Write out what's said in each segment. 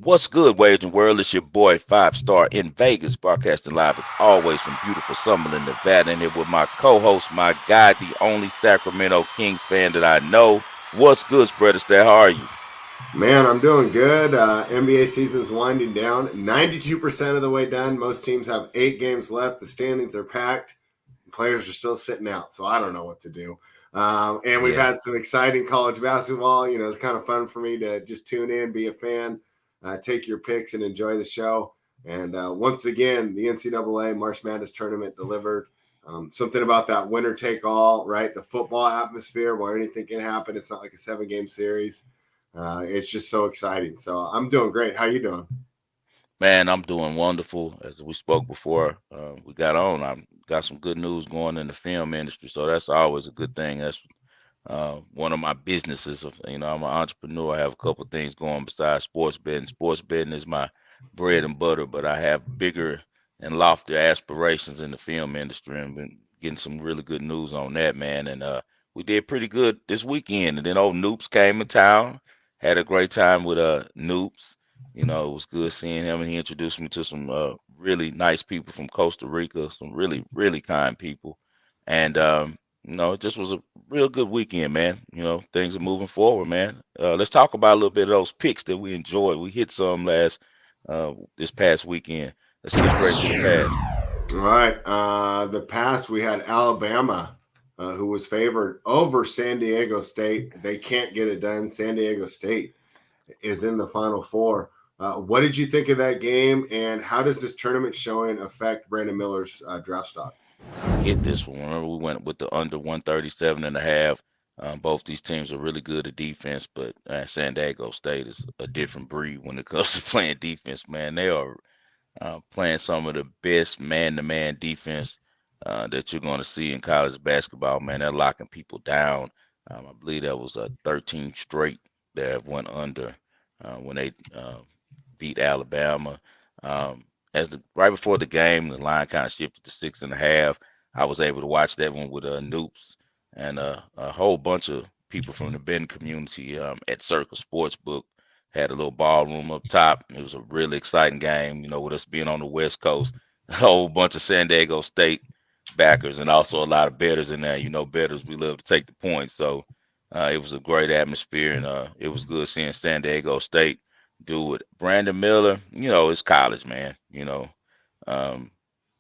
What's good, Wagering World? It's your boy, Five Star in Vegas, broadcasting live as always from beautiful Summerlin, Nevada. And here with my co-host, my guy, the only Sacramento Kings fan that I know. What's good, Spread Astaire? How are you? Man, I'm doing good. NBA season's winding down. 92% of the way done. Most teams have 8 games left. The standings are packed. Players are still sitting out, so I don't know what to do. And we've Yeah, had some exciting college basketball. It's kind of fun for me to just tune in, be a fan, take your picks, and enjoy the show. And once again, the NCAA March Madness tournament delivered. Something about that winner take all, right? The football atmosphere where anything can happen. It's not like a 7 game series. It's just so exciting. So I'm doing great. How you doing? man, I'm doing wonderful. As we spoke before, we got on. I got some good news going in the film industry, so that's always a good thing. That's one of my businesses. I'm an entrepreneur. I have a couple things going besides sports betting. Sports betting is my bread and butter, but I have bigger and loftier aspirations in the film industry, and been getting some really good news on that, man. And we did pretty good this weekend. And then old Noops came in town. Had a great time with Noops. It was good seeing him, and he introduced me to some really nice people from Costa Rica, some really, really kind people. And it just was a real good weekend, man. Things are moving forward, man. Let's talk about a little bit of those picks that we enjoyed. We hit some this past weekend. Let's skip straight to the past. All right. The past we had Alabama, who was favored over San Diego State. They can't get it done. San Diego State is in the Final Four. What did you think of that game, and how does this tournament showing affect Brandon Miller's draft stock? Hit this one. Remember, we went with the under 137 and a half. Both these teams are really good at defense, but San Diego State is a different breed when it comes to playing defense, man. They are playing some of the best man-to-man defense that you're going to see in college basketball, man. They're locking people down. I believe that was a 13 straight that went under when they beat Alabama. As the right before the game, the line kind of shifted to 6.5. I was able to watch that one with Noops and a whole bunch of people from the Benton community at Circle Sportsbook. Had a little ballroom up top. It was a really exciting game, with us being on the West Coast. A whole bunch of San Diego State backers and also a lot of bettors in there. Bettors, we love to take the points. So it was a great atmosphere, and it was good seeing San Diego State do it. Brandon Miller, it's college, man. Um,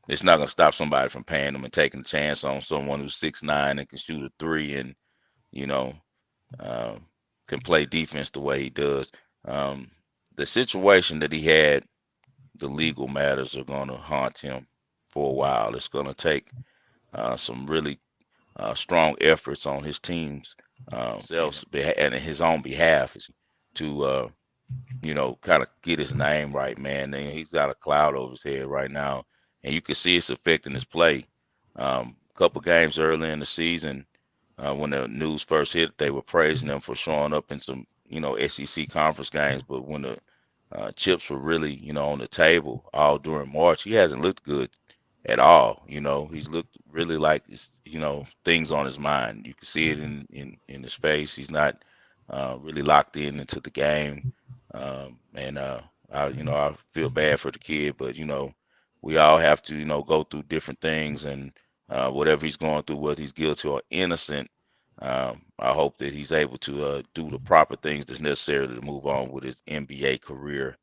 it's not gonna stop somebody from paying them and taking a chance on someone who's 6'9" and can shoot a three and you know uh, can play defense the way he does. Um, the situation that he had, the legal matters are gonna haunt him for a while. It's gonna take some really strong efforts on his team's and in his own behalf to kind of get his name right, man. And he's got a cloud over his head right now, and you can see it's affecting his play. A couple games early in the season, when the news first hit, they were praising him for showing up in some, SEC conference games. But when the chips were really, on the table all during March, he hasn't looked good at all. He's looked really like it's, things on his mind. You can see it in his face. He's not really locked in into the game. And I feel bad for the kid, but we all have to, go through different things, and whatever he's going through, whether he's guilty or innocent, I hope that he's able to do the proper things that's necessary to move on with his NBA career,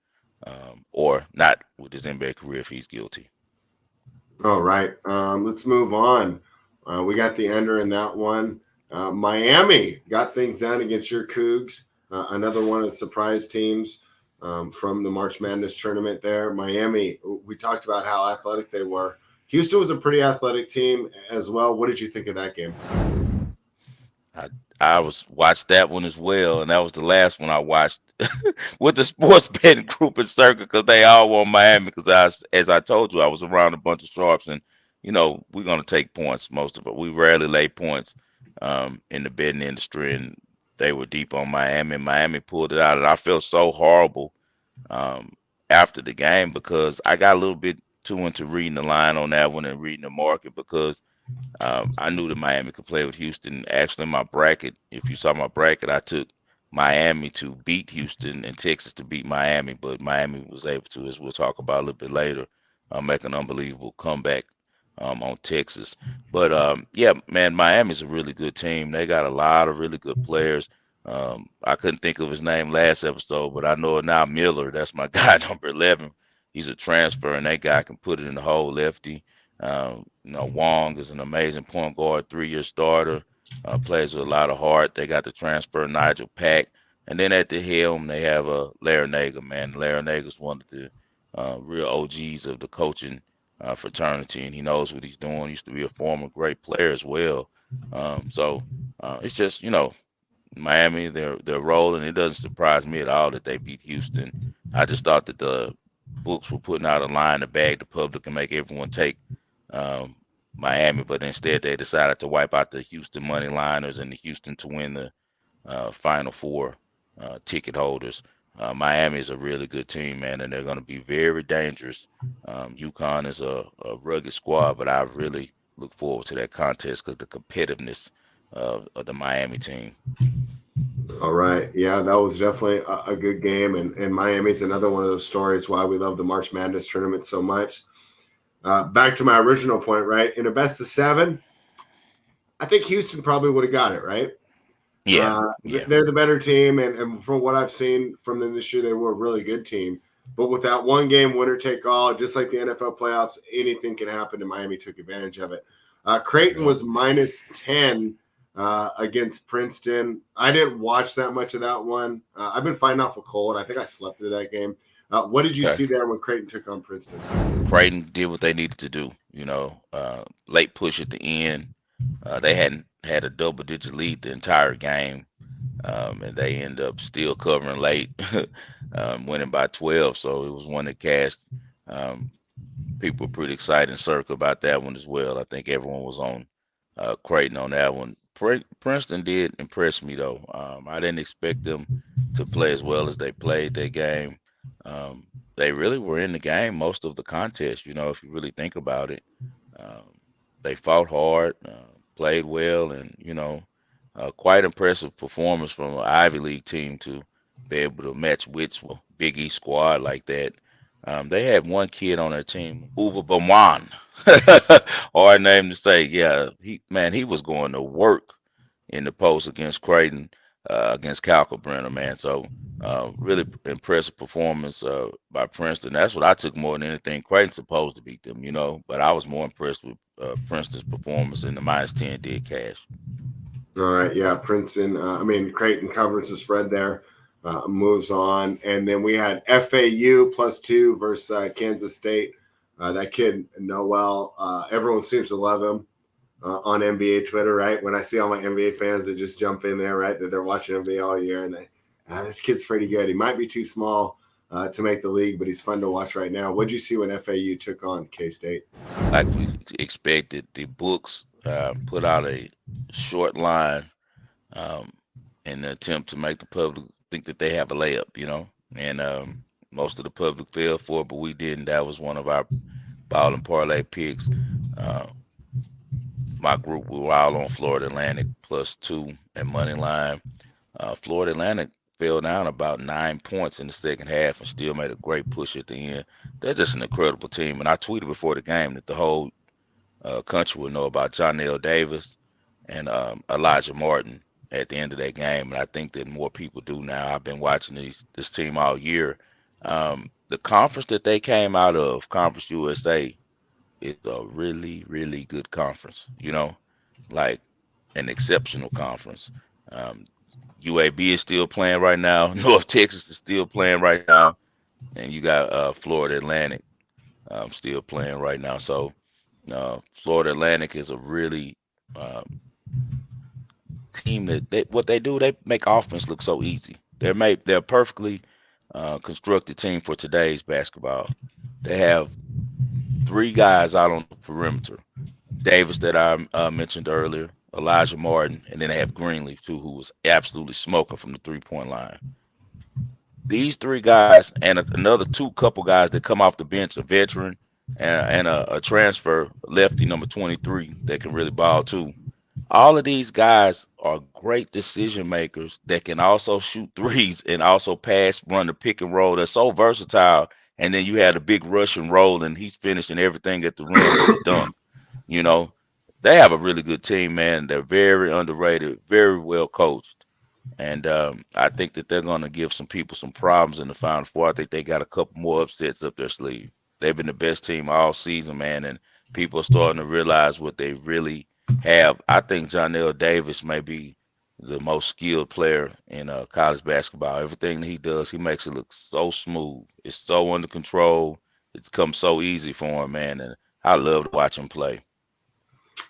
or not with his NBA career if he's guilty. All right. Let's move on. We got the under in that one. Miami got things done against your Cougs, another one of the surprise teams from the March Madness tournament there. Miami, we talked about how athletic they were. Houston was a pretty athletic team as well. What did you think of that game? I I was watched that one as well, and that was the last one I watched with the sports betting group in Circle because they all won Miami. Because as I told you, I was around a bunch of sharps, and we're gonna take points. Most of it, we rarely lay points in the betting industry, and they were deep on Miami. And Miami pulled it out, and I felt so horrible um, after the game because I got a little bit too into reading the line on that one and reading the market because I knew that Miami could play with Houston. Actually, in my bracket, if you saw my bracket, I took Miami to beat Houston and Texas to beat Miami, but Miami was able to, as we'll talk about a little bit later, make an unbelievable comeback on Texas. But yeah, man, Miami's a really good team. They got a lot of really good players. I couldn't think of his name last episode, but I know it now. Miller, that's my guy, number 11. He's a transfer, and that guy can put it in the hole, lefty. Wong is an amazing point guard, 3-year starter. Plays with a lot of heart. They got the transfer Nigel Pack, and then at the helm they have Larinaga. Man, Larinaga's one of the real OGs of the coaching fraternity, and he knows what he's doing. He used to be a former great player as well. So it's just Miami, they're rolling. It doesn't surprise me at all that they beat Houston. I just thought that the books were putting out a line to bag the public and make everyone take um, Miami, but instead they decided to wipe out the Houston money liners and the Houston to win the Final Four ticket holders. Miami is a really good team, man, and they're going to be very dangerous. UConn is a rugged squad, but I really look forward to that contest because the competitiveness of the Miami team. All right. Yeah, that was definitely a good game. And Miami's another one of those stories why we love the March Madness tournament so much. Back to my original point, right? In a best of 7, I think Houston probably would have got it, right? Yeah, yeah, They're the better team. And from what I've seen from them this year, they were a really good team. But with that one game, winner take all, just like the NFL playoffs, anything can happen. And Miami took advantage of it. Creighton yeah. was minus 10 against Princeton. I didn't watch that much of that one. I've been fighting off a cold. I think I slept through that game. What did you Okay. see there when Creighton took on Princeton? Creighton did what they needed to do. Late push at the end. They hadn't had a double-digit lead the entire game, and they end up still covering late, winning by 12. So it was one that cast. Um, People were pretty excited and circle about that one as well. I think everyone was on Creighton on that one. Princeton did impress me though. I didn't expect them to play as well as they played that game. Um, they really were in the game most of the contest. If you really think about it, um, they fought hard, played well, and quite impressive performance from an Ivy League team to be able to match wits with Big East squad like that. They had one kid on their team, Uwe Baman. Hard name to say. Yeah, he was going to work in the post against Creighton, against Calcabrenner, man. So really impressive performance by Princeton. That's what I took more than anything. Creighton's supposed to beat them, but I was more impressed with Princeton's performance, and the minus 10 did cash. All right, yeah, Princeton. Creighton covers the spread there, moves on, and then we had FAU +2 versus Kansas State. That kid Noel, everyone seems to love him on NBA Twitter, right? When I see all my NBA fans that just jump in there, right, that they're watching NBA all year, and this kid's pretty good. He might be too small to make the league, but he's fun to watch right now. What'd you see when FAU took on K-State? Like we expected, the books put out a short line um, in the attempt to make the public think that they have a layup. And most of the public fell for it, but we didn't. That was one of our ball and parlay picks. Uh, my group, we were all on Florida Atlantic +2 at money line. Florida Atlantic fell down about 9 points in the second half and still made a great push at the end. They're just an incredible team. And I tweeted before the game that the whole country would know about John L. Davis and Elijah Martin at the end of that game. And I think that more people do now. I've been watching this team all year. The conference that they came out of, Conference USA, is a really, really good conference, like an exceptional conference. Um, UAB is still playing right now. North Texas is still playing right now. And you got Florida Atlantic still playing right now. So Florida Atlantic is a really team that what they do, they make offense look so easy. They're a perfectly constructed team for today's basketball. They have 3 guys out on the perimeter. Davis that I mentioned earlier, Elijah Martin, and then they have Greenleaf too, who was absolutely smoking from the 3-point line. These 3 guys and another couple guys that come off the bench, a veteran and a transfer lefty number 23 that can really ball too. All of these guys are great decision makers that can also shoot threes and also pass, run the pick and roll. They're so versatile. And then you had a big Russian roll, and he's finishing everything at the rim with a dunk. You know, they have a really good team, man. They're very underrated, very well coached. And I think that they're going to give some people some problems in the Final Four. I think they got a couple more upsets up their sleeve. They've been the best team all season, man, and people are starting to realize what they really have. I think Jonell Davis may be the most skilled player in college basketball. Everything that he does, he makes it look so smooth. It's so under control. It's come so easy for him, man, and I love to watch him play.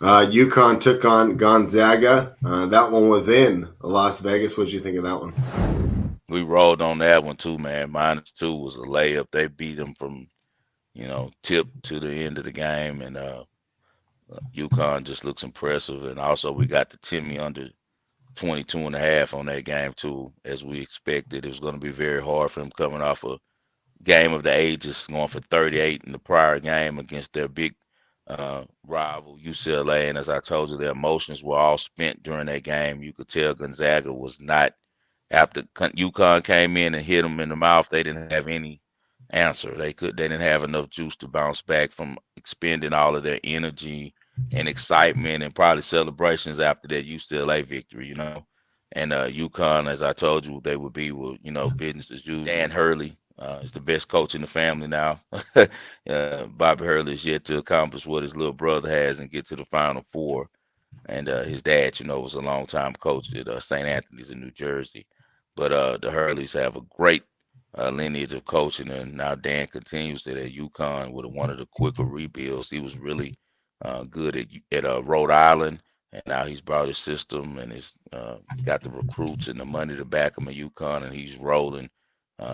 UConn took on Gonzaga. That one was in Las Vegas. What did you think of that one? We rolled on that one too, man. -2 was a layup. They beat them from tip to the end of the game, and UConn just looks impressive. And also, we got the Timmy under 22.5 on that game too, as we expected. It was going to be very hard for him coming off a game of the ages, going for 38 in the prior game against their big rival UCLA. And as I told you, their emotions were all spent during that game. You could tell Gonzaga was not after UConn came in and hit them in the mouth. They didn't have any answer. They didn't have enough juice to bounce back from expending all of their energy and excitement and probably celebrations after that UCLA victory, And UConn, as I told you, they would be with, business as usual. Dan Hurley is the best coach in the family now. Bobby Hurley is yet to accomplish what his little brother has and get to the Final Four. And his dad, was a longtime coach at St. Anthony's in New Jersey. But the Hurleys have a great lineage of coaching, and now Dan continues it at UConn with one of the quicker rebuilds. He was really good at Rhode Island, and now he's brought his system and he's got the recruits and the money to back him at UConn, and he's rolling.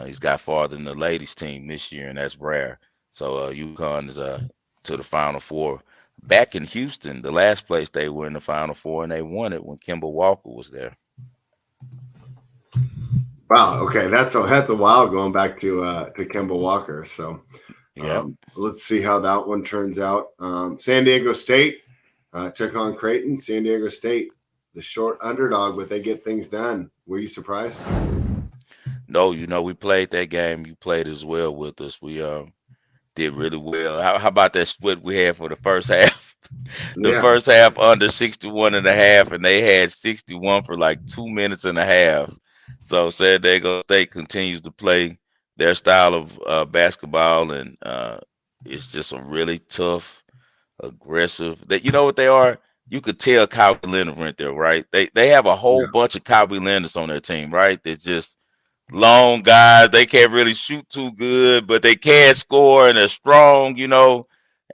He's got farther than the ladies team this year, and that's rare. So UConn is to the Final Four. Back in Houston, the last place they were in the Final Four, and they won it when Kemba Walker was there. Wow. Okay, that's a while going back to Kemba Walker. So Yep. let's see how that one turns out. San Diego State took on Creighton. San Diego State, the short underdog, but they get things done. Were you surprised? No, we played that game. You played as well with us. We did really well. How about that split we had for the first half? The Yeah. first half under 61.5, and they had 61 for like 2 minutes and a half. So San Diego State continues to play their style of basketball, and it's just a really tough, aggressive. That you know what they are. You could tell Kawhi Leonard went there, right? They have a whole Yeah. bunch of Kawhi Leonards on their team, right? They're just long guys. They can't really shoot too good, but they can score and they're strong.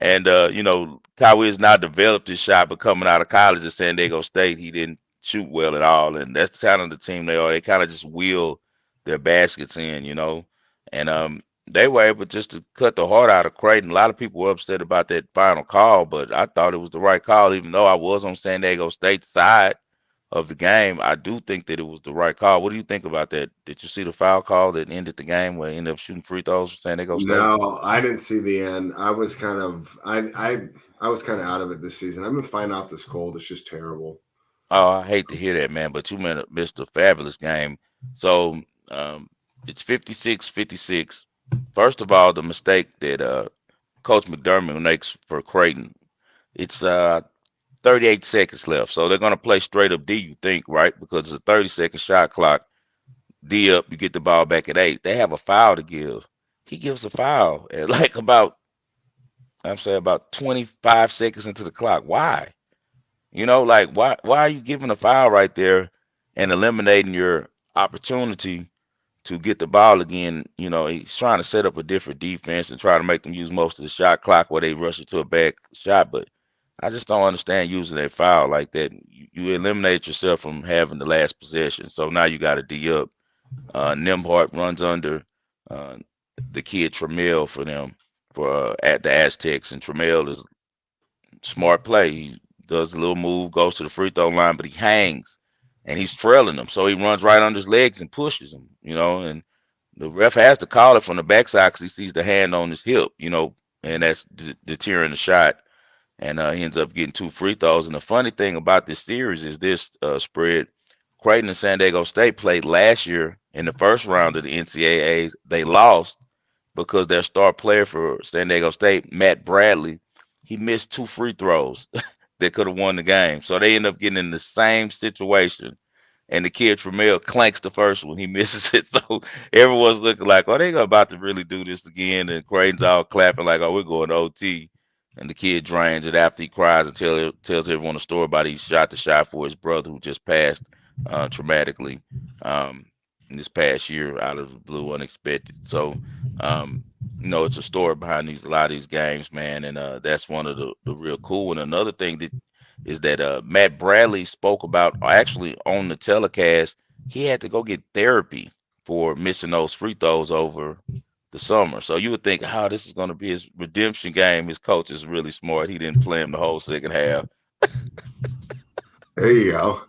And Kawhi has now developed his shot, but coming out of college at San Diego State, he didn't shoot well at all. And that's the kind of the team they are. They kind of just wheel their baskets in. And they were able just to cut the heart out of Creighton. A lot of people were upset about that final call, but I thought it was the right call, even though I was on San Diego State's side of the game. I do think that it was the right call. What do you think about that? Did you see the foul call that ended the game where they ended up shooting free throws for San Diego State? No, I didn't see the end. I was kind of I was kind of out of it this season. I've been fighting off this cold. It's just terrible. Oh, I hate to hear that, man, but you missed a fabulous game. So it's 56-56. First of all, the mistake that Coach McDermott makes for Creighton, it's 38 seconds left. So they're going to play straight up D, you think, right? Because it's a 30-second shot clock. D up, you get the ball back at 8. They have a foul to give. He gives a foul at like I'm saying about 25 seconds into the clock. Why? Like why are you giving a foul right there and eliminating your opportunity to get the ball again? He's trying to set up a different defense and try to make them use most of the shot clock where they rush it to a back shot. But I just don't understand using that foul like that. You eliminate yourself from having the last possession. So now you got a D up. Nimhart runs under uh, the kid Tramiel for them for at the Aztecs, and Tramiel is smart play. He does a little move, goes to the free throw line, but he hangs and he's trailing them. So he runs right under his legs and pushes him. And the ref has to call it from the backside because he sees the hand on his hip, and that's deterring the shot. and he ends up getting two free throws. And the funny thing about this series is this spread. Creighton and San Diego State played last year in the first round of the NCAAs. They lost because their star player for San Diego State, Matt Bradley, he missed two free throws that could have won the game. So they end up getting in the same situation. And the kid Tremel clanks the first one. He misses it. So everyone's looking like, oh, they about to really do this again. And Creighton's all clapping like, oh, we're going to OT. And the kid drains it after he cries and tells everyone a story about he shot the shot for his brother who just passed traumatically um, this past year out of the blue, unexpected. So, um, it's a story behind a lot of these games, man, and that's one of the real cool. And another thing that is that Matt Bradley spoke about actually on the telecast. He had to go get therapy for missing those free throws over the summer. So you would think, how this is going to be his redemption game. His coach is really smart. He didn't play him the whole second half. There you go.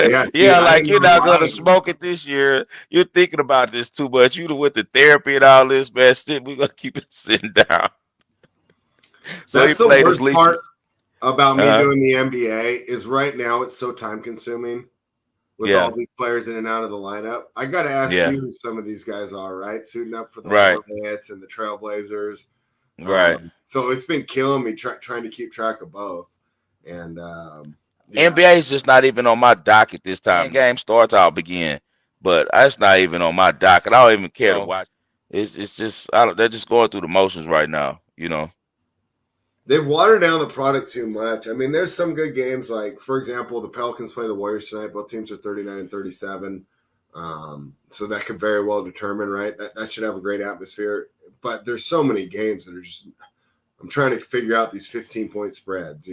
Yeah, see, Yeah, I like didn't you're know not gonna why. smoke it this year. You're thinking about this too much. You done went to therapy and all this, man. We're gonna keep him sitting down. So he That's the played his worst least. part about me Uh, doing the NBA is right now it's so time consuming with yeah, all these players in and out of the lineup. I got to ask yeah, you who some of these guys are, right? Suiting up for the right, Hornets and the Trailblazers. right. So it's been killing me trying to keep track of both. And yeah, NBA is just not even on my docket this time. Game starts, I'll begin, but it's not even on my docket. I don't even care to watch. It's just I don't. They're just going through the motions right now. they've watered down the product too much. I mean, there's some good games. Like, for example, the Pelicans play the Warriors tonight. Both teams are 39 and 37. So that could very well determine, right? That should have a great atmosphere. But there's so many games that are just, I'm trying to figure out these 15-point spreads.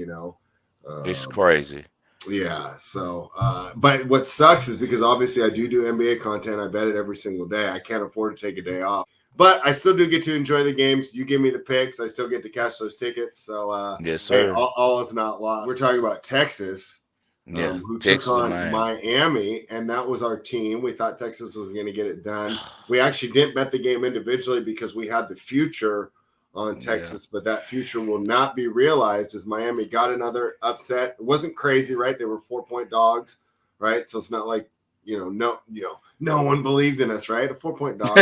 It's Um, crazy. yeah. So, but what sucks is because obviously I do NBA content. I bet it every single day. I can't afford to take a day off. But I still do get to enjoy the games. You give me the picks. I still get to cash those tickets. So, Yes, hey, sir. all is not lost. We're talking about Texas, Yeah, who took Texas and on Miami. Miami, and that was our team. We thought Texas was going to get it done. We actually didn't bet the game individually because we had the future on Yeah. Texas, but that future will not be realized as Miami got another upset. It wasn't crazy, right? They were 4-point dogs, right? So it's not like no one believed in us, right? A 4-point dog,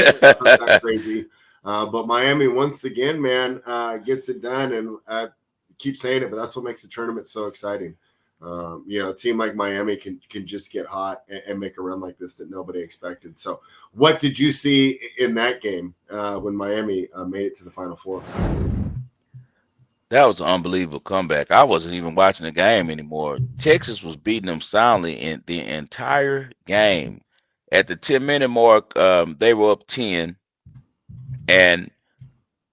not crazy. But Miami once again, man, gets it done, and I keep saying it, but that's what makes the tournament so exciting. A team like Miami can just get hot and make a run like this that nobody expected. So, what did you see in that game when Miami made it to the Final Four? That was an unbelievable comeback. I wasn't even watching the game anymore. Texas was beating them soundly in the entire game. At the 10-minute mark, they were up 10, and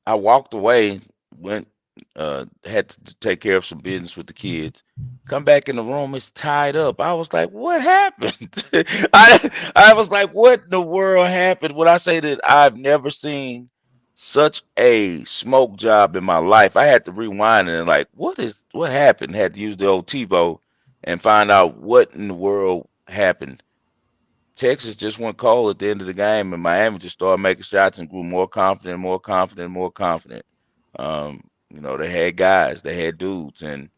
I walked away, went, had to take care of some business with the kids. Come back in the room, it's tied up. I was like, "What happened?" I was like, "What in the world happened?" When I say that I've never seen such a smoke job in my life, I had to rewind and like, what happened? Had to use the old TiVo and find out what in the world happened. Texas just went cold at the end of the game, and Miami just started making shots and grew more confident, more confident, more confident. They had guys, they had dudes, and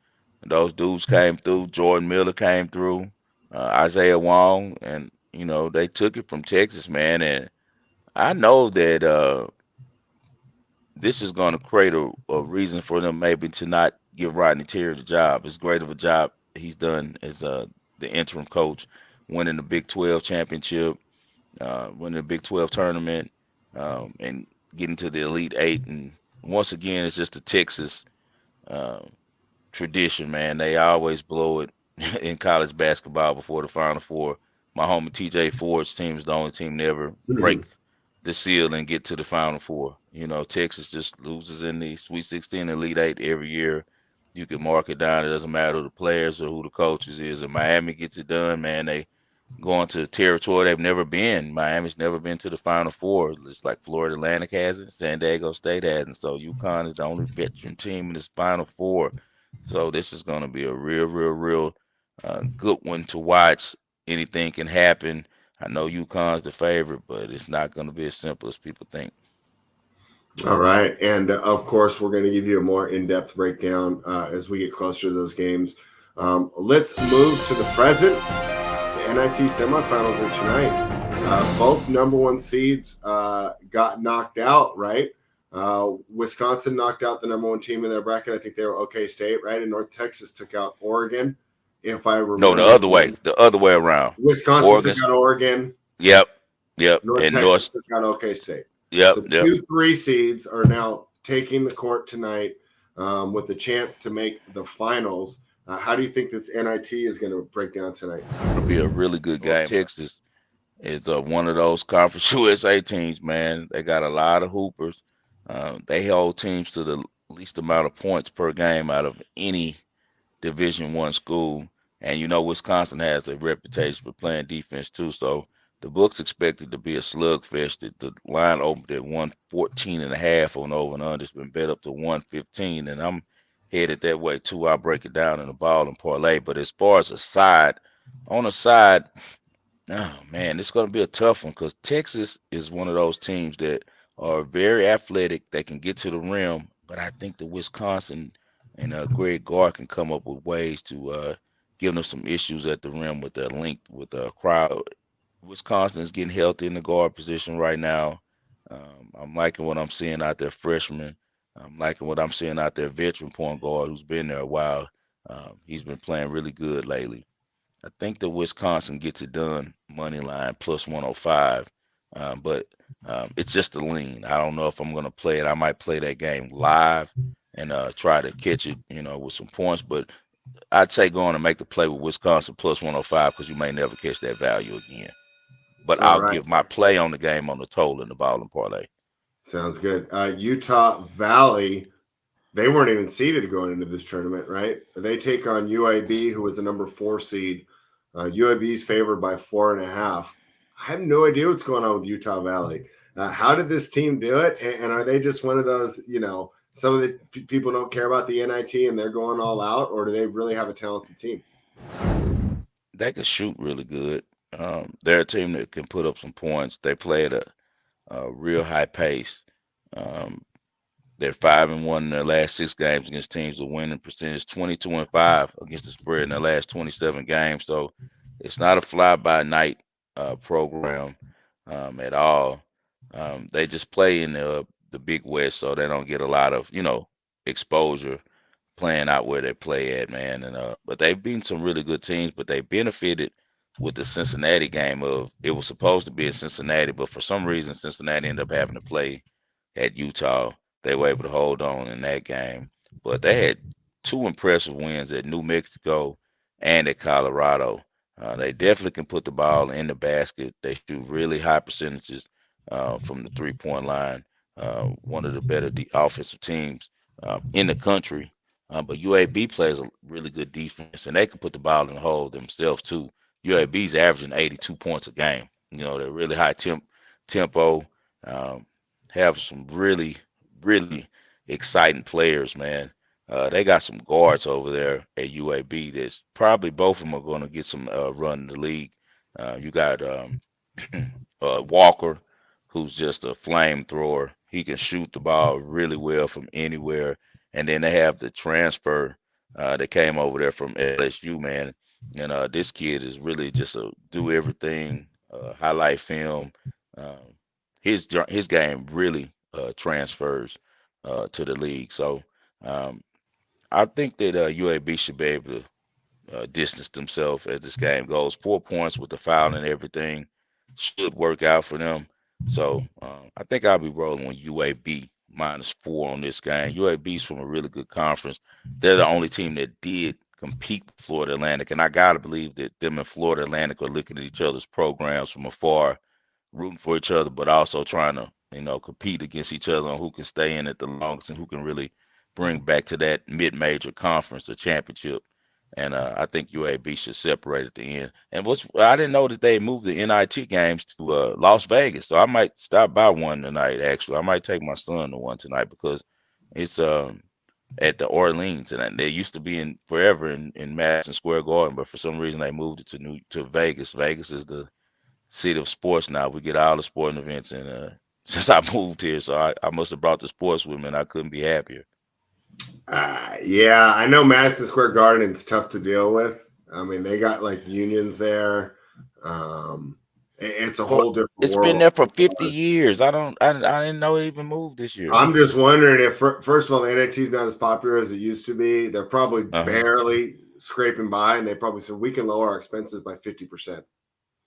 those dudes came through. Jordan Miller came through, Isaiah Wong, and they took it from Texas, man. And I know that this is going to create a reason for them maybe to not give Rodney Terry the job. As great of a job he's done as the interim coach, winning the Big 12 championship, winning the Big 12 tournament, and getting to the Elite Eight. And once again, it's just a Texas uh, tradition, man. They always blow it in college basketball before the Final Four. My homie TJ Ford's team is the only team to ever break the seal and get to the Final Four. Texas just loses in the Sweet 16, Elite Eight every year. You can mark it down. It doesn't matter who the players or who the coaches is. And Miami gets it done, man. They going to territory they've never been. Miami's never been to the Final Four. It's like Florida Atlantic hasn't, San Diego State hasn't. So UConn is the only veteran team in this Final Four. So this is going to be a real, real, real good one to watch. Anything can happen. I know UConn's the favorite, but it's not going to be as simple as people think. All right. And of course, we're going to give you a more in depth breakdown as we get closer to those games. Let's move to the present. The NIT semifinals are tonight. Both number one seeds got knocked out, right? Wisconsin knocked out the number one team in their bracket. I think they were OK State, right? And North Texas took out Oregon, if I No, the remember. other way, the other way around. Wisconsin took Oregon's, out Oregon. yep, yep, North and Texas North, took out OK State. yep, So yep. 2-3 seeds are now taking the court tonight with the chance to make the finals. How do you think this NIT is going to break down tonight? It'll be a really good game. Texas is one of those Conference USA teams, man. They got a lot of hoopers. They hold teams to the least amount of points per game out of any Division I school. And you know Wisconsin has a reputation for playing defense too. So the books expected to be a slugfest. The line opened at 114.5 on over and under. It's been bet up to 115, and I'm headed that way too. I'll break it down in the ball and parlay. But as far as on the side, oh man, it's going to be a tough one because Texas is one of those teams that are very athletic. They can get to the rim, but I think the Wisconsin and Greg Gard can come up with ways to give them some issues at the rim with their length, with the crowd. Wisconsin is getting healthy in the guard position right now. I'm liking what I'm seeing out there, freshman. I'm liking what I'm seeing out there, veteran point guard who's been there a while. He's been playing really good lately. I think that Wisconsin gets it done money line plus 105, but it's just a lean. I don't know if I'm going to play it. I might play that game live and try to catch it, with some points. But I'd say go on and make the play with Wisconsin plus 105 because you may never catch that value again. But All I'll right. give my play on the game on the total in the ball and parlay. Sounds good. Utah Valley, they weren't even seeded going into this tournament, right? They take on UAB, who was the number 4 seed. UAB's favored by 4.5. I have no idea what's going on with Utah Valley. How did this team do it? And are they just one of those, some of the people don't care about the NIT and they're going all out, or do they really have a talented team? They can shoot really good. They're a team that can put up some points. They play at a real high pace. Um, They're 5-1 in their last 6 games against teams with winning percentage, 22-5 against the spread in their last 27 games. So it's not a fly by night program at all. They just play in the Big West, so they don't get a lot of exposure playing out where they play at, man. And but they've beaten some really good teams, but they benefited with the Cincinnati game. Of it was supposed to be in Cincinnati, but for some reason Cincinnati ended up having to play at Utah. They were able to hold on in that game. But they had 2 impressive wins at New Mexico and at Colorado. They definitely can put the ball in the basket. They shoot really high percentages from the 3-point line. One of the better offensive teams in the country. But UAB plays a really good defense, and they can put the ball in the hole themselves too. UAB's averaging 82 points a game. They're really high tempo. Um, have some really, really exciting players, man. They got some guards over there at UAB that's probably both of them are going to get some run in the league. You got Walker, who's just a flamethrower. He can shoot the ball really well from anywhere. And then they have the transfer that came over there from LSU, man. And this kid is really just a do everything, highlight film. Um, his game really transfers to the league. So um, I think that UAB should be able to distance themselves as this game goes. 4 points with the foul and everything should work out for them. So I think I'll be rolling with UAB -4 on this game. UAB's from a really good conference. They're the only team that did compete with Florida Atlantic, and I gotta believe that them and Florida Atlantic are looking at each other's programs from afar, rooting for each other, but also trying to, compete against each other on who can stay in it the longest and who can really bring back to that mid-major conference the championship. And I think UAB should separate at the end. And I didn't know that they moved the NIT games to Las Vegas, so I might stop by one tonight. Actually, I might take my son to one tonight because it's at the Orleans, and they used to be in forever in Madison Square Garden, but for some reason they moved it to Vegas. Vegas is the city of sports now. We get all the sporting events in since I moved here. So I must have brought the sports with me, and I couldn't be happier. Yeah, I know Madison Square Garden's tough to deal with. I mean, they got like unions there. It's a Well, whole different it's been world. there for 50 years. I didn't know it even moved this year. I'm just wondering if, first of all, the NIT is not as popular as it used to be. They're probably Uh-huh. barely scraping by, and they probably said we can lower our expenses by 50% by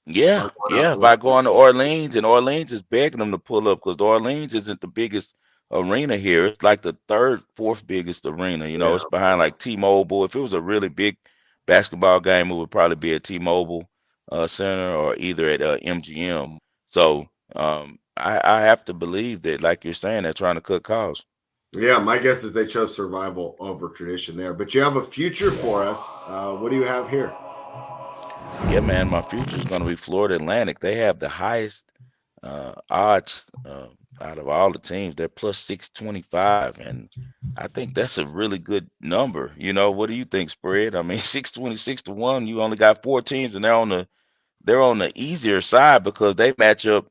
Yeah, going out yeah. to one By of those going to locations. Orleans, and Orleans is begging them to pull up because Orleans isn't the biggest arena here. It's like the third, fourth biggest arena. You know, Yeah, it's behind like T-Mobile. If it was a really big basketball game, it would probably be at T-Mobile Center or either at MGM. So I have to believe that, like you're saying, they're trying to cut costs. yeah. My guess is they chose survival over tradition there. But you have a future for us. What do you have here? Yeah, man, my future is going to be Florida Atlantic. They have the highest odds out of all the teams. They're plus 625, and I think that's a really good number. You know, what do you think, spread? I mean, 626 to 1, you only got four teams, and they're on the easier side because they match up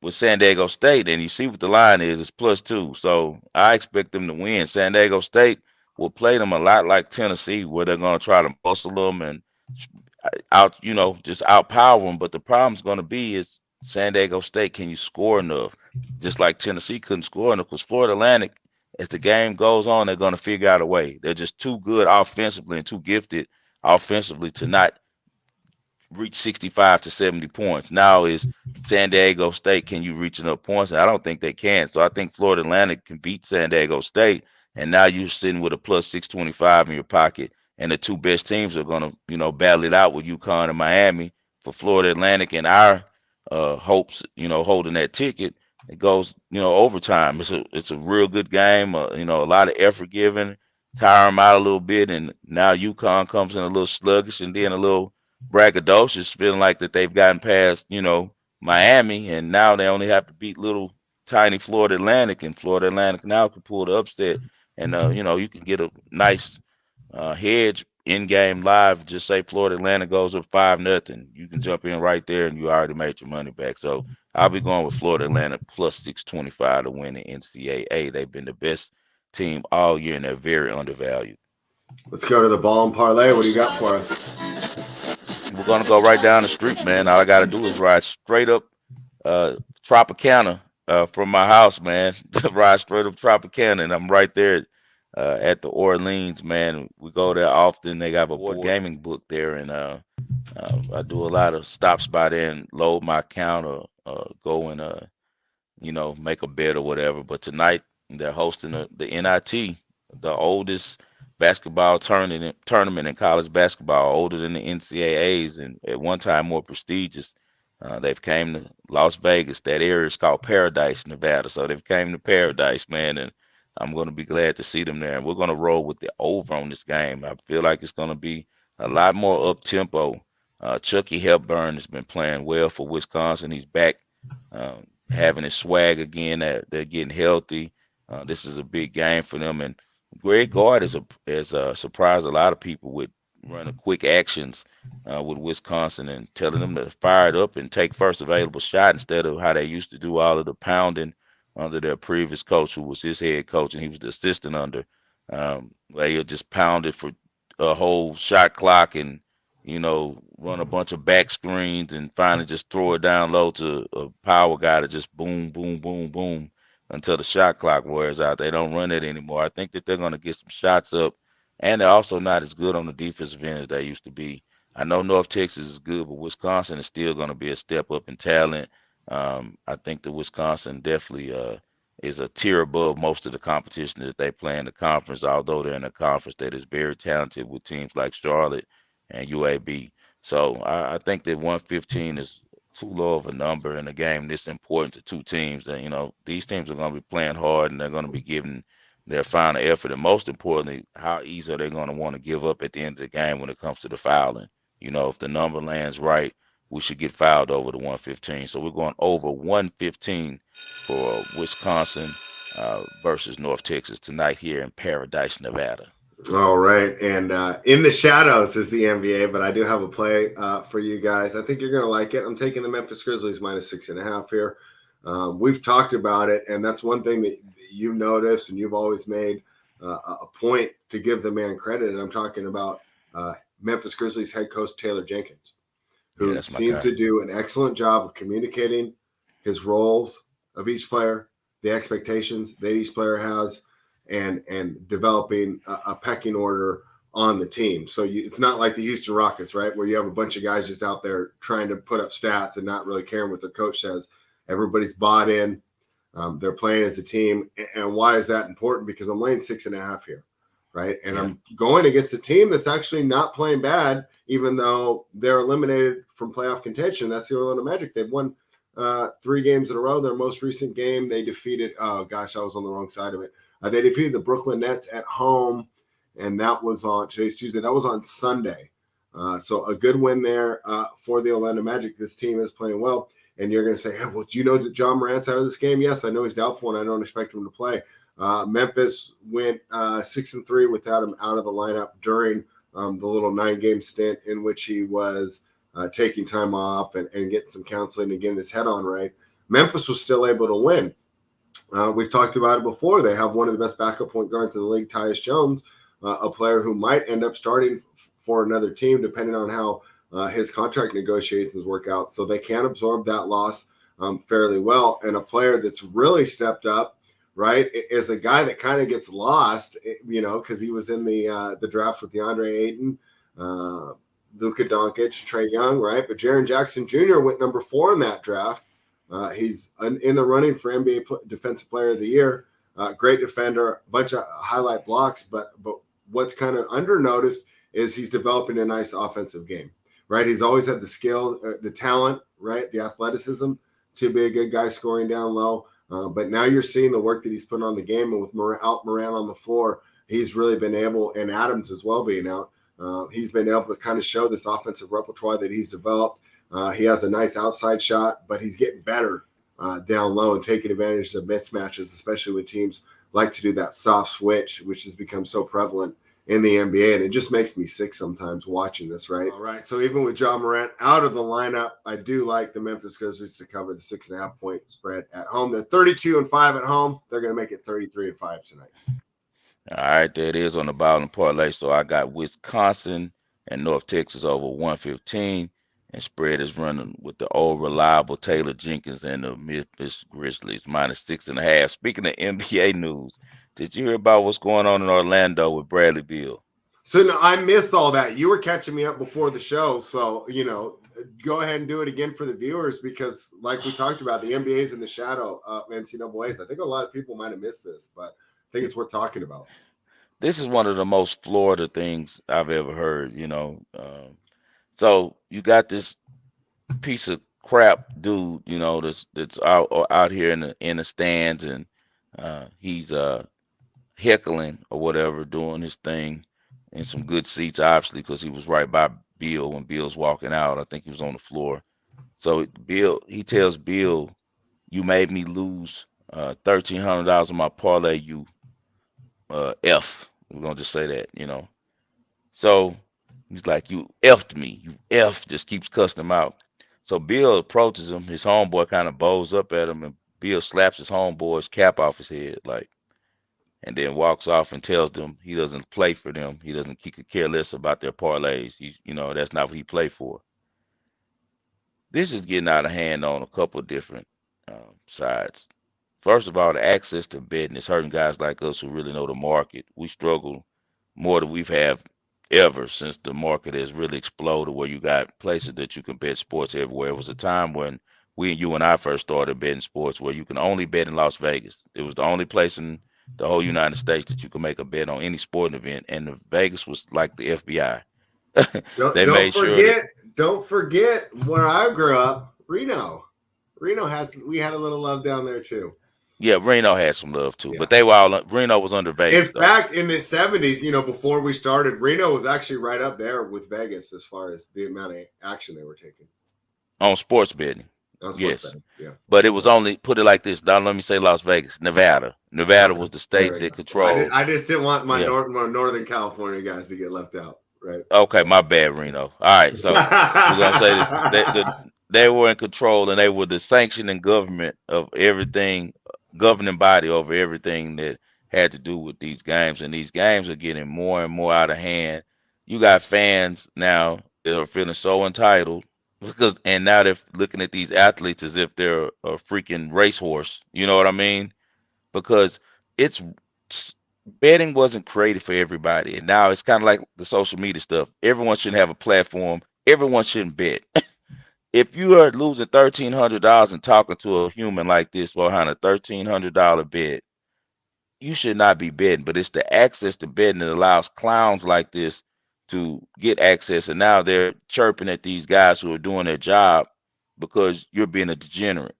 with San Diego State, and you see what the line is. It's plus 2. So I expect them to win. San Diego State will play them a lot like Tennessee, where they're going to try to muscle them and just outpower them. But the problem's going to be is San Diego State. Can you score enough? Just like Tennessee couldn't score enough, because Florida Atlantic, as the game goes on, they're going to figure out a way. They're just too good offensively and too gifted offensively to not reach 65 to 70 points. Now is San Diego State, can you reach enough points? And I don't think they can. So I think Florida Atlantic can beat San Diego State. And now you're sitting with a plus 625 in your pocket. And the two best teams are going to, battle it out with UConn and Miami for Florida Atlantic, and our hopes, holding that ticket. It goes, overtime. It's a real good game. A lot of effort given, tire them out a little bit. And now UConn comes in a little sluggish and then a little braggadocious, feeling like that they've gotten past, Miami, and now they only have to beat little tiny Florida Atlantic, and Florida Atlantic now can pull the upset, and you can get a nice hedge in game live. Just say Florida Atlantic goes up 5-0. You can jump in right there, and you already made your money back. So I'll be going with Florida Atlantic plus 625 to win the NCAA. They've been the best team all year, and they're very undervalued. Let's go to the ball and parlay. What do you got for us? We're gonna go right down the street, man. All I gotta do is ride straight up uh Tropicana from my house, man. Ride straight up Tropicana, and I'm right there at the Orleans, man. We go there often. They have a board gaming book there, and I do a lot of stops by there and load my account or go and make a bet or whatever. But tonight they're hosting the NIT, the oldest basketball tournament in college basketball, older than the NCAAs, and at one time more prestigious. They've came to Las Vegas. That area is called Paradise, Nevada. So they've came to Paradise, man, and I'm going to be glad to see them there. And we're going to roll with the over on this game. I feel like it's going to be a lot more up tempo. Chucky Hepburn has been playing well for Wisconsin. He's back, having his swag again. They're getting healthy. This is a big game for them. And Greg Gard has surprised a lot of people with running quick actions with Wisconsin and telling them to fire it up and take first available shot instead of how they used to do all of the pounding under their previous coach, who was his head coach and he was the assistant under. They just pounded for a whole shot clock and run a bunch of back screens and finally just throw it down low to a power guy to just boom, boom, boom, boom until the shot clock wears out. They don't run it anymore. I think that they're going to get some shots up, and they're also not as good on the defensive end as they used to be. I know North Texas is good, but Wisconsin is still going to be a step up in talent. I think that Wisconsin definitely is a tier above most of the competition that they play in the conference, although they're in a conference that is very talented with teams like Charlotte and UAB. So I think that 115 is too low of a number in a game this important to two teams. That these teams are going to be playing hard and they're going to be giving their final effort. And most importantly, how easy are they going to want to give up at the end of the game when it comes to the fouling? If the number lands right, we should get fouled over the 115. So we're going over 115 for Wisconsin versus North Texas tonight here in Paradise, Nevada. All right. And in the shadows is the NBA, but I do have a play for you guys. I think you're going to like it. I'm taking the Memphis Grizzlies minus 6.5 here. We've talked about it, and that's one thing that you've noticed, and you've always made a point to give the man credit. And I'm talking about Memphis Grizzlies head coach Taylor Jenkins, Yeah, who that's my seems guy. to do an excellent job of communicating his roles of each player, the expectations that each player has, and developing a pecking order on the team. So it's not like the Houston Rockets, right, where you have a bunch of guys just out there trying to put up stats and not really caring what the coach says. Everybody's bought in. They're playing as a team. And why is that important? Because I'm laying 6.5 here, right? And Yeah. I'm going against a team that's actually not playing bad, even though they're eliminated from playoff contention. That's the Orlando Magic. They've won 3 games in a row. Their most recent game, they defeated, oh gosh, I was on the wrong side of it. They defeated the Brooklyn Nets at home, and that was on today's Tuesday. That was on Sunday. So a good win there for the Orlando Magic. This team is playing well. And you're going to say, hey, well, do you know that John Morant's out of this game? Yes, I know he's doubtful, and I don't expect him to play. Memphis went 6-3 without him out of the lineup during the little 9-game stint in which he was taking time off and getting some counseling and getting his head on right. Memphis was still able to win. We've talked about it before. They have one of the best backup point guards in the league, Tyus Jones, a player who might end up starting for another team depending on how his contract negotiations work out. So they can absorb that loss fairly well. And a player that's really stepped up, right, is a guy that kind of gets lost, because he was in the draft with DeAndre Ayton, Luka Doncic, Trae Young, right? But Jaren Jackson Jr. went number 4 in that draft. He's in the running for NBA Defensive Player of the Year. Great defender, a bunch of highlight blocks. But what's kind of under noticed is he's developing a nice offensive game. Right, he's always had the skill, the talent, right, the athleticism to be a good guy scoring down low. But now you're seeing the work that he's putting on the game, and with Moran on the floor, he's really been able, and Adams as well being out, he's been able to kind of show this offensive repertoire that he's developed. He has a nice outside shot, but he's getting better down low and taking advantage of mismatches, especially when teams like to do that soft switch, which has become so prevalent in the NBA, and it just makes me sick sometimes watching this, right? All right. So even with John Morant out of the lineup, I do like the Memphis Grizzlies to cover the 6.5 point spread at home. They're 32-5 at home. They're going to make it 33-5 tonight. All right, there it is on the Ball and Parlay. So I got Wisconsin and North Texas over 115, and spread is running with the old reliable Taylor Jenkins and the Memphis Grizzlies -6.5. Speaking of NBA news, did you hear about what's going on in Orlando with Bradley Beal? So no, I missed all that. You were catching me up before the show, so go ahead and do it again for the viewers, because, like we talked about, the NBA is in the shadow of NCAA's. I think a lot of people might have missed this, but I think it's worth talking about. This is one of the most Florida things I've ever heard. So you got this piece of crap dude, that's out here in the stands, and he's heckling or whatever, doing his thing in some good seats, obviously, because he was right by Bill when Bill's walking out. I think he was on the floor. So he tells Bill, "You made me lose $1,300 on my parlay. You F." We're gonna just say that. So he's like, "You effed me. You F." Just keeps cussing him out. So Bill approaches him. His homeboy kind of bows up at him, and Bill slaps his homeboy's cap off his head, like, and then walks off and tells them he doesn't play for them. He could care less about their parlays. That's not what he play for. This is getting out of hand on a couple of different sides. First of all, the access to betting is hurting guys like us who really know the market. We struggle more than we've had ever since the market has really exploded, where you got places that you can bet sports everywhere. It was a time when you and I first started betting sports where you can only bet in Las Vegas. It was the only place in the whole United States that you could make a bet on any sporting event, and Vegas was like the FBI. Don't They don't made sure that, forget don't forget where I grew up, Reno. We had a little love down there too. yeah, Reno had some love too, Yeah. but Reno was under In Vegas though. fact, in the 70s, before we started, Reno was actually right up there with Vegas as far as the amount of action they were taking On sports betting. on sports Yes. betting. Yeah. But it was only, put it like this. Now let me say Las Vegas, Nevada. Nevada Okay. was the There state we that go. I just, controlled. I just didn't want my Yeah. Northern California guys to get left out. Right. Okay, my bad, Reno. All right, so we're gonna say this. They were in control, and they were the sanctioning government of everything, governing body over everything that had to do with these games. And these games are getting more and more out of hand. You got fans now that are feeling so entitled because, and now they're looking at these athletes as if they're a freaking racehorse. You know what I mean? Because it's betting wasn't created for everybody, and now it's kind of like the social media stuff. Everyone shouldn't have a platform. Everyone shouldn't bet. If you are losing $1,300 and talking to a human like this behind a $1,300 bet, you should not be betting. But it's the access to betting that allows clowns like this to get access, and now they're chirping at these guys who are doing their job because you're being a degenerate.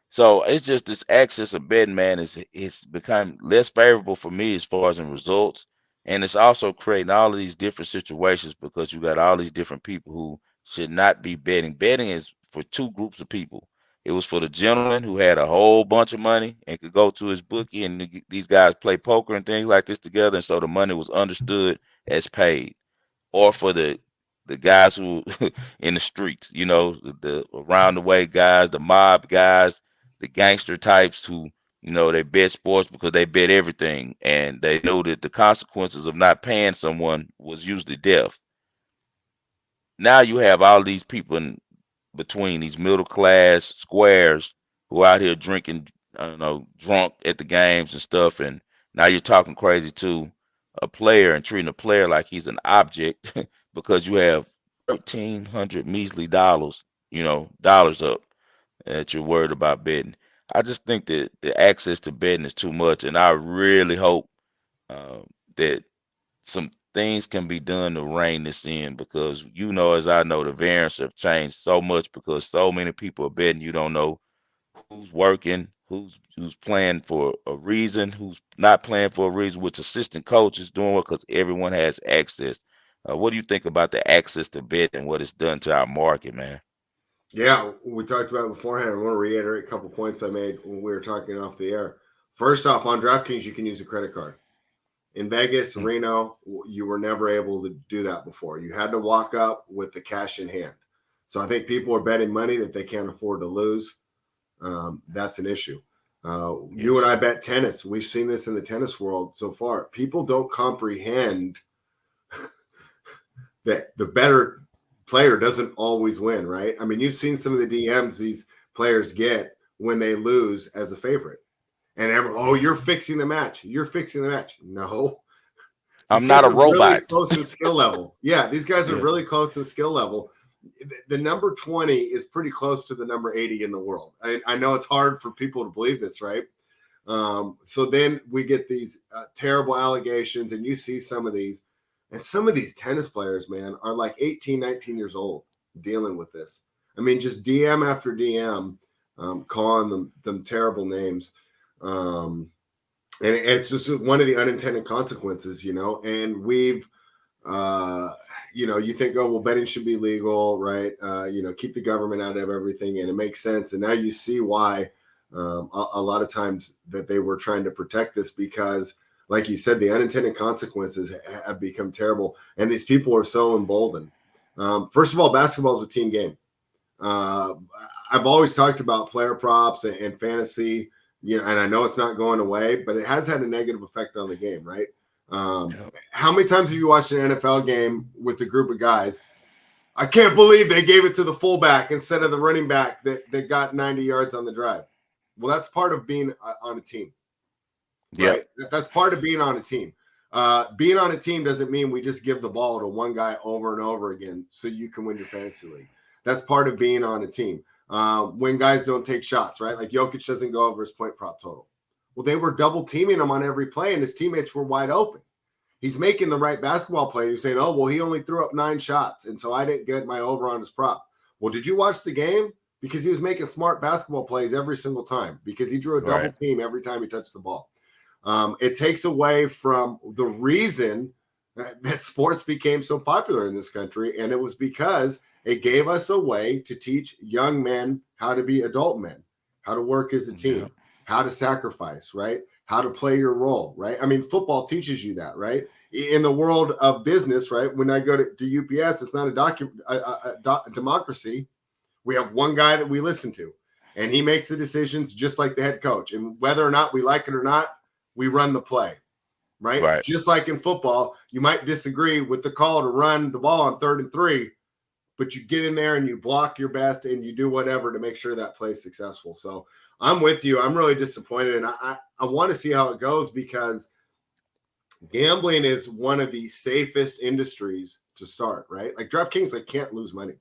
So it's just this access of betting, man, is it's become less favorable for me as far as in results. And it's also creating all of these different situations because you got all these different people who should not be betting. Betting is for two groups of people. It was for the gentleman who had a whole bunch of money and could go to his bookie, and these guys play poker and things like this together, and so the money was understood as paid, or for the guys who in the streets, the around the way guys, the mob guys, the gangster types who, they bet sports because they bet everything, and they know that the consequences of not paying someone was usually death. Now you have all these people in between, these middle class squares who are out here drinking, I don't know, drunk at the games and stuff, and now you're talking crazy to a player and treating a player like he's an object because you have 1,300 measly dollars, dollars up that you're worried about betting. I just think that the access to betting is too much, and I really hope uh, that some things can be done to rein this in because as I know, the variants have changed so much because so many people are betting. You don't know who's working, who's playing for a reason, who's not playing for a reason, which assistant coach is doing because everyone has access. What do you think about the access to bet and what it's done to our market, man? Yeah, we talked about it beforehand. I want to reiterate a couple points I made when we were talking off the air. First off, on DraftKings, you can use a credit card. In Vegas, Mm. Reno, you were never able to do that before. You had to walk up with the cash in hand. So I think people are betting money that they can't afford to lose. That's an issue. You and Yes. I bet tennis. We've seen this in the tennis world so far. People don't comprehend that the better player doesn't always win, right? I mean, you've seen some of the DMs these players get when they lose as a favorite. And oh, you're fixing the match. You're fixing the match. No, these I'm not guys a are really robot. close in skill level. Yeah, these guys are Yeah. really close in skill level. The number 20 is pretty close to the number 80 in the world. I know it's hard for people to believe this, right? So then we get these terrible allegations, and you see some of these. And some of these tennis players, man, are like 18, 19 years old dealing with this. I mean, just DM after DM calling them terrible names. And it's just one of the unintended consequences, and we've, you think, oh, well, betting should be legal, right? Keep the government out of everything. And it makes sense. And now you see why a lot of times that they were trying to protect this because, like you said, the unintended consequences have become terrible. And these people are so emboldened. First of all, basketball is a team game. I've always talked about player props and fantasy, and I know it's not going away, but it has had a negative effect on the game, right? Yeah. How many times have you watched an NFL game with a group of guys? I can't believe they gave it to the fullback instead of the running back that got 90 yards on the drive. Well, that's part of being on a team, Yep. right? That's part of being on a team. Being on a team doesn't mean we just give the ball to one guy over and over again so you can win your fantasy league. That's part of being on a team. When guys don't take shots, right? Like Jokic doesn't go over his point prop total. Well, they were double teaming him on every play, and his teammates were wide open. He's making the right basketball play. You're saying, oh, well, he only threw up 9 shots, and so I didn't get my over on his prop. Well, did you watch the game? Because he was making smart basketball plays every single time because he drew a double Right. team every time he touched the ball. It takes away from the reason that sports became so popular in this country, and it was because it gave us a way to teach young men how to be adult men, how to work as a team, Yep. how to sacrifice, right? How to play your role, right? I mean, football teaches you that, right? In the world of business, right? When I go to UPS, it's not a democracy. We have one guy that we listen to, and he makes the decisions just like the head coach. And whether or not we like it or not, we run the play, right? Right. Just like in football, you might disagree with the call to run the ball on 3rd and 3, but you get in there and you block your best and you do whatever to make sure that play is successful. So I'm with you. I'm really disappointed, and I want to see how it goes, because gambling is one of the safest industries to start, right? Like DraftKings, they can't lose money.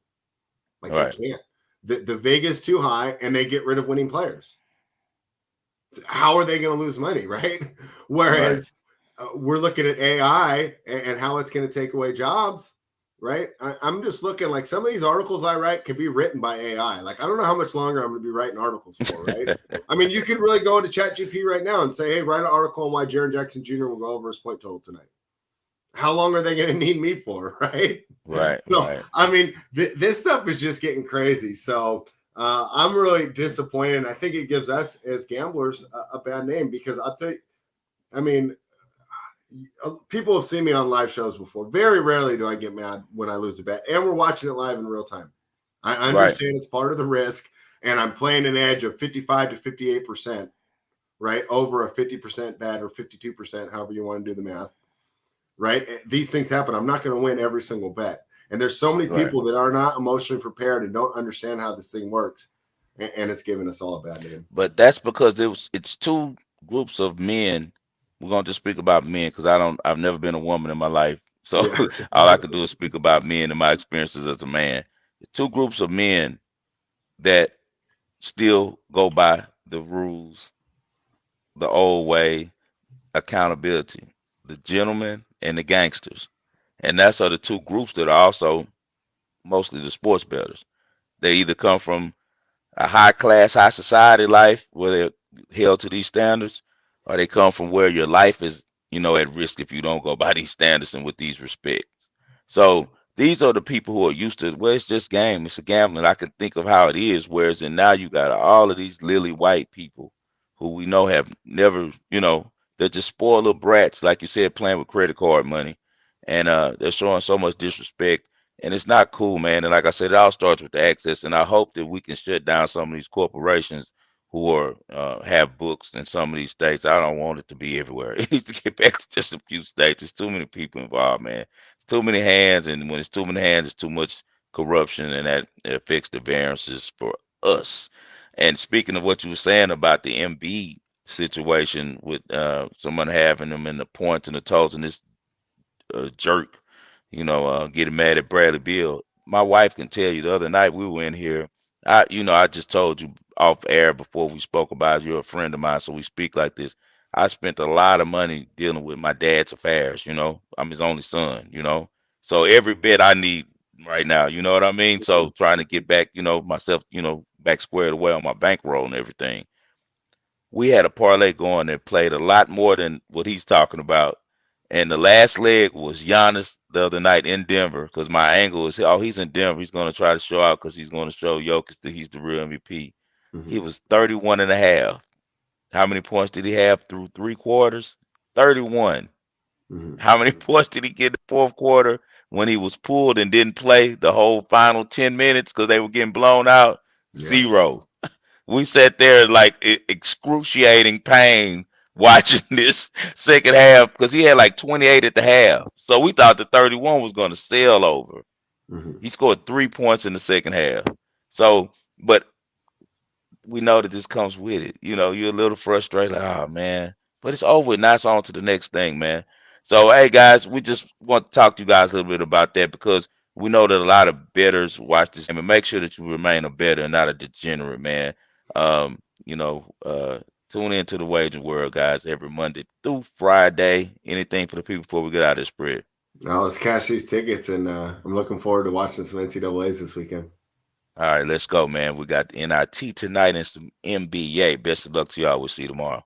Like Right. they can't. The Vega's too high, and they get rid of winning players. How are they going to lose money, right? Whereas we're looking at AI and how it's going to take away jobs, right? I'm just looking like some of these articles I write can be written by AI. Like, I don't know how much longer I'm going to be writing articles for, right? I mean, you could really go into ChatGPT right now and say, hey, write an article on why Jaren Jackson Jr. will go over his point total tonight. How long are they going to need me for, right? Right. So, Right. I mean, this stuff is just getting crazy. So I'm really disappointed. I think it gives us as gamblers a bad name, because I'll tell you, I mean, people have seen me on live shows before. Very rarely do I get mad when I lose a bet, and we're watching it live in real time. I understand it's part of the risk, and I'm playing an edge of 55 to 58%, right, over a 50% bet or 52%, however you want to do the math, right? These things happen. I'm not going to win every single bet, and there's so many people that are not emotionally prepared and don't understand how this thing works, and it's giving us all a bad name. But that's because it's two groups of men. We're going to just speak about men, because I've never been a woman in my life. So Yeah. all I can do is speak about men and my experiences as a man. Two groups of men that still go by the rules, the old way, accountability, the gentlemen and the gangsters. And that's are the two groups that are also mostly the sports bettors. They either come from a high class, high society life where they're held to these standards, or they come from where your life is, at risk if you don't go by these standards and with these respects. So these are the people who are used to, well, it's just game, it's a gambling. I can think of how it is. Whereas and now you got all of these lily white people who we know have never, they're just spoiled little brats, like you said, playing with credit card money, and they're showing so much disrespect. And it's not cool, man. And like I said, it all starts with the access. And I hope that we can shut down some of these corporations who are have books in some of these states. I don't want it to be everywhere. It needs to get back to just a few states. There's too many people involved, man. It's too many hands, and when it's too many hands, it's too much corruption, and that it affects the variances for us. And speaking of what you were saying about the MB situation with someone having them in the points and the totals, and this jerk, getting mad at Bradley Beal. My wife can tell you the other night we were in here. I just told you off air before we spoke about it, you're a friend of mine, so we speak like this. I spent a lot of money dealing with my dad's affairs. I'm his only son. So every bit I need right now, you know what I mean? So trying to get back, myself, back squared away on my bankroll and everything. We had a parlay going that played a lot more than what he's talking about. And the last leg was Giannis the other night in Denver, because my angle is, oh, he's in Denver. He's going to try to show out because he's going to show Jokic that he's the real MVP. He was 31 and a half. How many points did he have through three quarters? 31. How many points did he get in the fourth quarter when he was pulled and didn't play the whole final 10 minutes because they were getting blown out? Yeah. Zero. We sat there like excruciating pain watching this second half because he had like 28 at the half. So we thought the 31 was going to sail over. He scored 3 points in the second half. So, but we know that this comes with it. You're a little frustrated, like, oh man, but it's over. Now it's on to the next thing, man. So, hey guys, we just want to talk to you guys a little bit about that because we know that a lot of bettors watch this game, and make sure that you remain a bettor and not a degenerate, man. Um, you know, uh, Tune into the wagering world, guys, every Monday through Friday. Anything for the people before we get out of this spread? Now let's cash these tickets, and I'm looking forward to watching some NCAA's this weekend. All right, let's go, man. We got the NIT tonight and some NBA. Best of luck to y'all. We'll see you tomorrow.